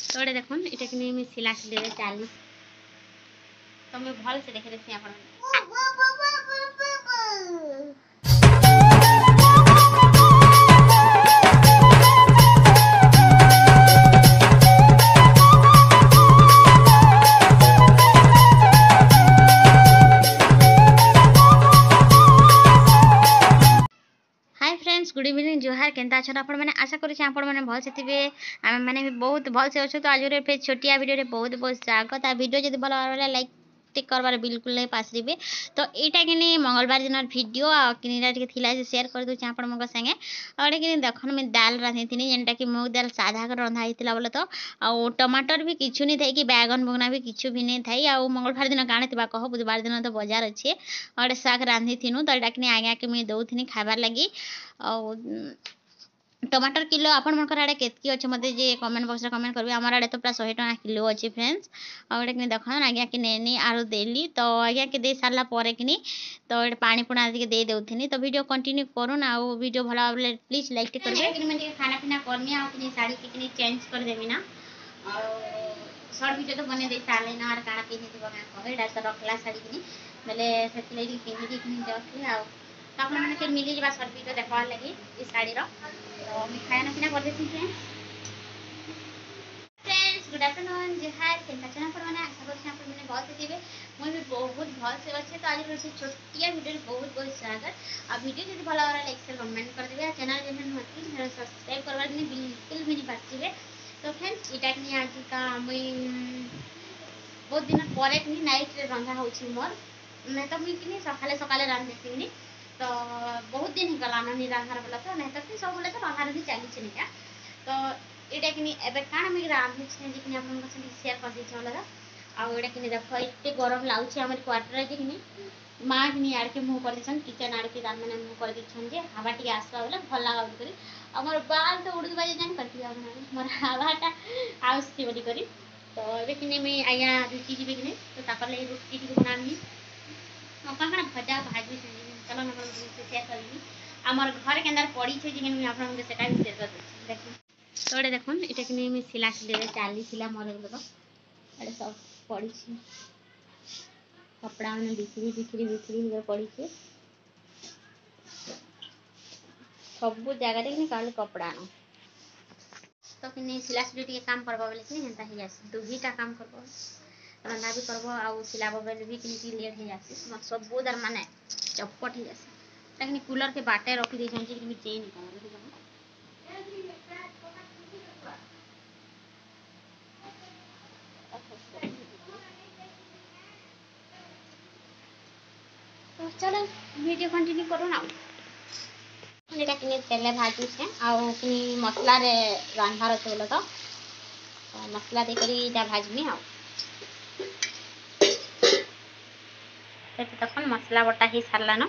तो ये देखो इटा कि मैं सिला सिले चाली तो मैं भल से देखे देसी आपण हाय फ्रेंड्स गुड इवनिंग जोहार केनता अच्छा आपण मैंने आशा करुच्छे आपण मैंने भल से थे आम मैंने भी बहुत भल से अच्छे तो आज फिर छोटिया वीडियो बहुत बहुत स्वागत आ वीडियो जब भल भाव लाइक करवार बिल्कुल नहीं पासरिबे तो यहाँ कि मंगलवार दिन वीडियो आटा टी सेयार कर दूचे आपण संगे और कि देख मुझे दाल रांधि जेनटा कि मूग दाल साधा कर रंधा होता बोले तो आउ टमाटर भी किछु नहीं थाई कि बैगन बुगना भी किछु भी नहीं थाई आउ मंगलवार दिन काण थी कह बुधवार दिन तो बाजार अच्छे और शाग रांधि थी तो यहाँ कि आज्ञा के मुझे दौनी खाबार लगी आउ टमाटर किलो आपण मनकर आड़े केतकी अच्छे मत कमेंट बॉक्स में कमेंट करेंगे आम आड़े तो पूरा 100 टका किलो अच्छे फ्रेंड्स और ये देख आज्ञा कि नेनी आलू देली तो आज्ञा के दे सारा पर कि तो ये पानी पुणा दे दूथी तो वीडियो कंटिन्यू करूँ आउ वीडियो भल भाव प्लीज लाइक करेंगे खाना पीना करमी आ शाड़ी के चेंज करदेवी ना सर्ट वीडियो तो बने दे सारे ना और काଣା पिंधि कहे तो रखला शाड़ी कि बोले से पिंधिकी जाऊँगी आ आपने मिली जा सर्ट वीडियो देखवार लगी इस शाड़ी तो खाना पीना कर देती फ्रेंड्स गुड आफ्टरनून जोहार केनता चना पर मैंने आशा करछे आपण मैंने बहुत थे मुझे भी बहुत भल से अच्छे तो आज रोसे छोटिया वीडियो बहुत बहुत स्वागत आ वीडियो जब भल भाव लाइक शेयर कमेंट कर देबे चैनल जन होती सब्सक्राइब करवार दिन बिल्कुल भी नहीं पार्थिबे तो फ्रेंड्स इटा कि आज का मुई बहुत दिन पर कि नाइट रे रंधा होछि मोर नहीं तो मुई कि सकाले सकाले रांधि थी तो बहुत दिन गला नहीं रांधार बोला तो नहीं तो सब बोले तो रंधार भी चली क्या तो यहाँ कि एवं क्या मुझे रांधे जी आप सेयार कर देती अलग आउ यहाँ कि देख एत गरम लगुच आम क्वार्टर कि माँ कि आड़ के मुँह कर दीछन किचन आड़ के मैंने मुँह कर दीछन हवा टी आसवा बोले भल लगा आमर बाल तो उड़ी बाजे जान पार्टी मोर हवाटा आसती बोलिक तो ये कि मुझे आज्ञा रुचि जी कि तो तापर लगे रुटी टी बनामी कण कण भजा भाजी चलो ना शेयर करी आमर घर के अंदर पड़ी है जी मुझे आपसे भी शेयर कर देख तो ये देखो यहाँ कि मुझे सिला सिले चाली मोर बोलो तो सब पड़ी कपड़ा मैंने बिखरी बिखरी बिखरी पड़ी सब जगह कि काली कपड़ा न तो कि सिला सिले टे काम करबा बोले कि हेन्ता ही जासी दुहीटा काम करबो रंधा भी करबो आउ सिलाबो बेले भी कि लेट हो जासी सब दर माने चपट हो जासी लेकिन कूलर के बाटे रखी दी कि चेन तो चलो वीडियो कंटिन्यू करो ना यहाँ कि तेल भाजुचे आउ कि मसला रांधार अच्छे बोले तो मसला देकर भाजमी आउ देख मसला बटा ही सारान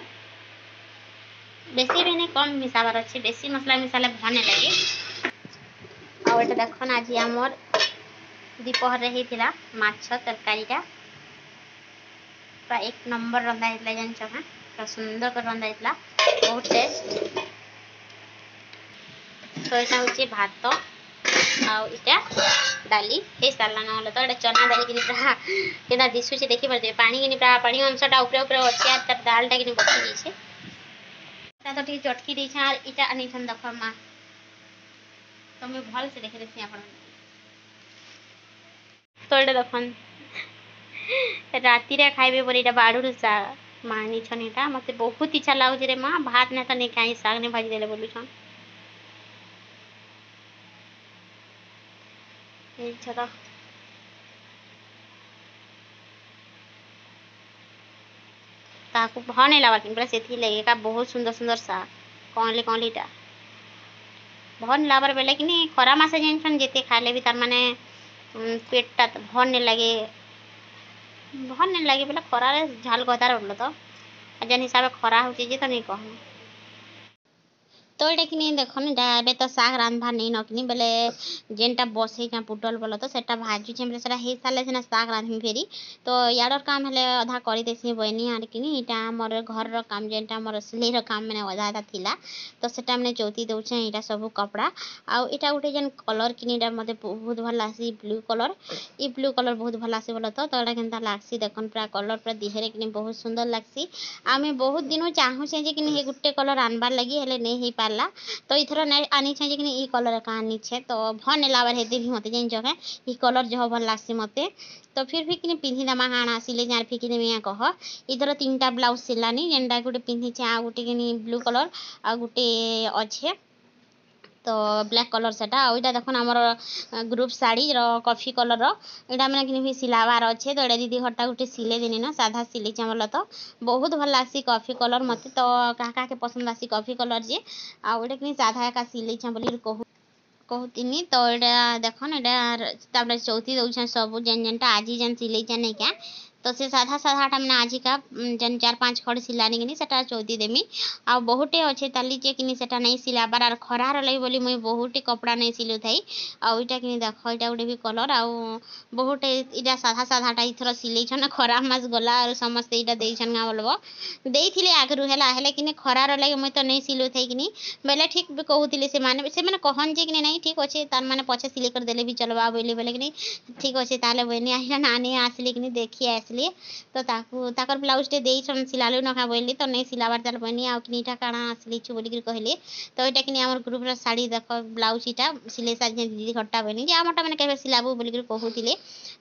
बेसी भी नहीं कम मिसाबार अच्छे बेसी मसला मिसाले भल नहीं लगे आउ ये देख आज आमर दीपहर होता माछ तरकारीटा पूरा एक नंबर रंधा होता जानच हाँ पूरा सुंदर कर रंधा होता बहुत टेस्ट तो यहाँ हूँ भात आटा डाली हो सारा ना तो ये चना डाली कि पूरा दिशुचे देखी पारे पानी कि पानी अंशटा उपरे उपरे अच्छे तर दालटा कि बची जाइए तो ठीक चटकी दे इटा नहीं देख माँ तो मुझे भल से देखे देसी आप तो ये देख राति खाइबे बोले बाड़ू साग माँ नहीं यहाँ मत बहुत इच्छा लगुच रे माँ भात नहीं तो नहीं खाई साग नहीं भाजी दे बोलुन तो ताकू भल नहीं लगा पूरा से लगे का बहुत सुंदर सुंदर साग कौनली कौनलीटा भल नहीं लगे बेले कि खरा मसे जान जिते खाइले भी तार माने पेटटा भल नहीं लगे बोले खरार झाल गदार बोल तो जन हिसाब से खरा हो तो नहीं कह तो एटा कि नहीं देखो ना एबे तो साग रांधबार नहीं नकनी बेले जेनटा बसई क्या पुटल बोल तो सेटा भाजी छे बेले सेटा हे साले सिना साग रांधमी फेरी तो याडर काम हेले अधा करी देसी बनी आर कि नहीं इटा हमर घर रो काम जेनटा हमर सिलाई रो काम माने अधा आधा थिला तो सेटा हमने चौथी दउछे इटा सब कपड़ा आ इटा गोटे जेन कलर कि नहीं मते बहुत भल लासी ब्लू कलर ई ब्लू कलर बहुत भल लासी बोल तो एटा केनता लागसी देखन पूरा कलर पूरा दिहरे कि नहीं बहुत सुंदर लागसी आमे बहुत दिन चाहू छे जे कि नहीं गुटे कलर आनबार लगी हेले नहीं हे पारला तो इथर आनी छे जे कि ई कलर का आनी छे तो भन लावर हेते भी मते जेन जगह ई कलर जो भल लागसी मते तो फिर भी कि पिंधी दमा हाना सिले जार फिकी देमिया कह इधर तीनटा ब्लाउज सिलानी जेनटा गुटे पिंधी छे आ गुटे कि ब्लू कलर आ गुटे अच्छे तो ब्लैक कलर सेटा ओइटा देखन हमर ग्रुप साड़ी रो कॉफी कलर रो एटा माने कि भी सिलावार अच्छे तो एटा दीदी हटा गुटे सिले देनी ना साधा सिले चावल तो बहुत भल लागसी कॉफी कलर मते तो काका के पसंद आसी कॉफी कलर जे आ ओटा कि साधा का सिले चा बोली कहूतिनी तो एटा देखन एटा तापर चौथी दउछन सब जेन जेनटा आजी जेन सिले चा नहीं क्या तो से साधा साधा मैंने आज का जेन 4-5 खड़ सिलानी कि सेटा चौथी देमी आ बहुटे अच्छे ताली जे कि सेटा नहीं सिलाबार आर खरार लगी बोली मुई बहुटे कपड़ा नहीं सिलु थाई आ ओइटा कि देख इटा गोटे भी कलर आ बहुटे इटा साधा साधाटा इथर सिले छन खरा मास गला और समस्त इटा देइछन गा बोलबो देइथिले आगरु हेला हेले कि खरार लगी मुई तो नहीं सिलु थाई कि बेले ठीक भी कहूतिले से माने कहन जे कि नहीं ठीक अच्छे तार माने पछे सिले कर देले भी चलबा बोली बोले कि ठीक अच्छे ताले बनी आइला नानी आसली कि देखी आसली तो ताकर ब्लाउज टे देई छन सिलालु नखा बोली तो नहीं सिलाबार ताल बनी आ किनीटा काना आसली छु बोली कहले तो एटा कि हमर ग्रुप रो साड़ी देखो ब्लाउज इटा सिले साज दीदी घट्टा बनी जे हमटा माने केबे सिलाबु बोली कहूतिले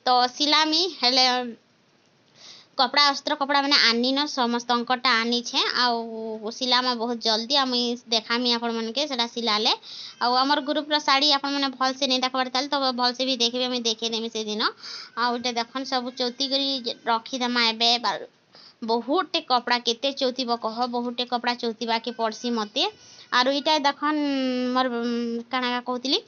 तो सिलामी हेले कपड़ा अस्त्र कपड़ा मैंने आनी न समस्त अंकटा आनी छे आ सिलामा बहुत जल्दी आम देखामी आपण मन के सेटा सिलाले आमर ग्रुप रो साड़ी आपण मैंने भल से नहीं देखबार ताल तो भल से भी देखबे मैं देखे देमी से दिन आउटे देखन सब चौती करी रखी दमा एबे बहुते कपड़ा केते चौथीब कह बहुते कपड़ा चौथीबा के पड़सी मते आरो इटा देखन मोर काना कहूतिली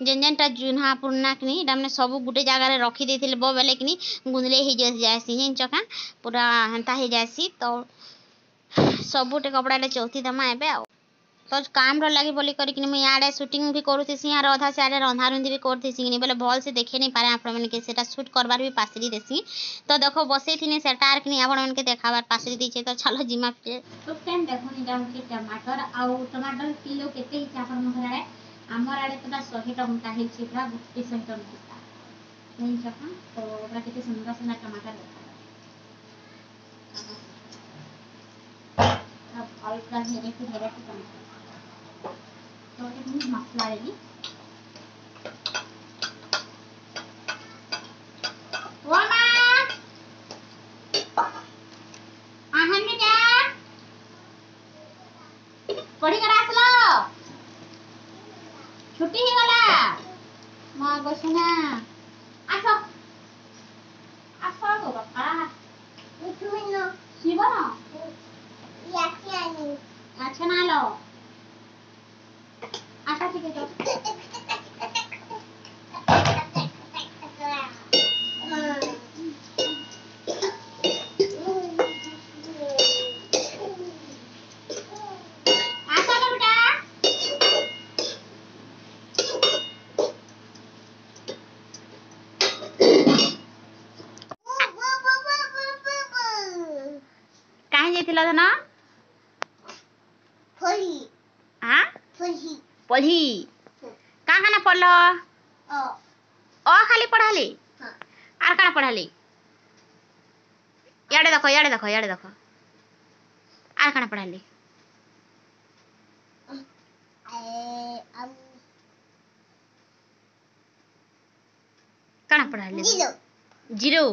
जेन जेनटा जुन्हा पुरना कि नहीं मैंने सब गुटे जगार रखी देते बो बेले कि गुंदले ही जासी जेन चका पूरा हेन्ता ही जासी तो सबुटे कपड़ा चौथी दमा एबे तो काम रो लगी बोली करी कि मुई आड़े शूटिंग भी करूथीसी आर अधा से आड़े रंधा रुंधी भी करथीसी कि बोले भल से देखे नहीं पारे आपण मन के सेटा शूट करबार भी पासरी देसी तो देखो बसे थी सेटा आर कि आपण मन के देखाबार पासरी दीछे तो चलो जिमा पे तो टाइम देखो नि जाम के टमाटर आ टमाटर किलो केते ही आपण मन घरे आमर आड़े तो 100 टंका है पूरा 100 टंका नहीं चका तो पूरा केते सुंदर सुंदर टमाटर अब ऑयल का घेरे टमाटर तो ये मसला रेडी वो मां आहन में क्या पढ़ी कर आसलो छुट्टी ही गला मां बसना आसो आसो तो बापा उठुनो शिवनो याची आनी अच्छा ना लो आटा ठीक है तो धन पढ़ी कहाँ खाना पढ़ल खाली पढ़ाली आर कहाँ पढ़ाली याड़े देखो आर कहाँ पढ़ाली कहाँ पढ़ाली जीरो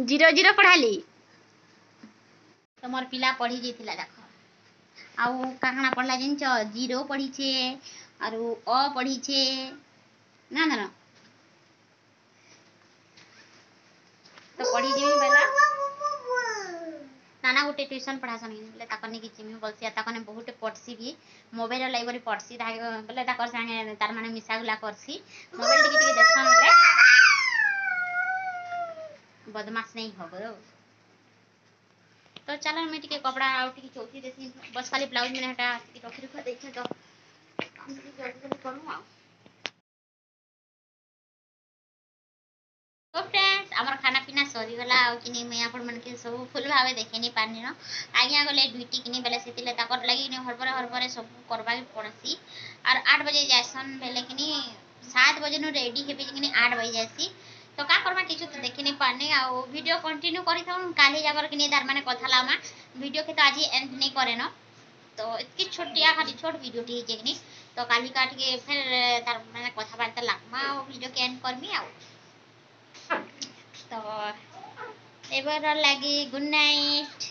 जीरो जीरो पढ़ाली तो मोर पिला पढ़ी जाइथिला देखो आउ काना पढ़ला जिनच जीरो पढ़ी छे आरु अ पढ़ी छे ना ना तो पढ़ी जेमी बेला नाना गुटे ट्यूशन पढ़ासन बोले ताकने कि जिमी बोलसी ताकने बहुते पढ़सी भी मोबाइल लाइब्रेरी पढ़सी बोले ताकर संगे तार माने मिसा गुला करसी मोबाइल टिके देखन बोले बदमाश नहीं हो गयो तो चलो मैं टिके कपड़ा आउ टिके चौथी देसी बस खाली ब्लाउज मैंने हटा रखी रखा देखे तो हम टिके जल्दी जल्दी करूँ आ तो फ्रेंड्स आमर खाना पीना सरीगला आनी मुझे आपण मन के सब फुल भाव देखे नहीं पारनी न आज्ञा गले ड्यूटी किनी बेले से लगी हरबरे हरबरे सब करवा पड़सी और 8 बजे जासन बेले कि 7 बजे नु रेडी हेबे कि 8 बजे जासी तो का करमा किछु तो देखि नहीं पारनी आ वीडियो कंटिन्यू करी थाउ काली जागर कि तार माने कथा लामा वीडियो के तो आज एंड नहीं करे न तो इतनी छोटिया खाली छोट वीडियो टी जेगनी तो काली का टिके फिर तार माने कथा बार्ता लागमा वीडियो के एंड करमी आ तो एबार लगी गुड नाइट।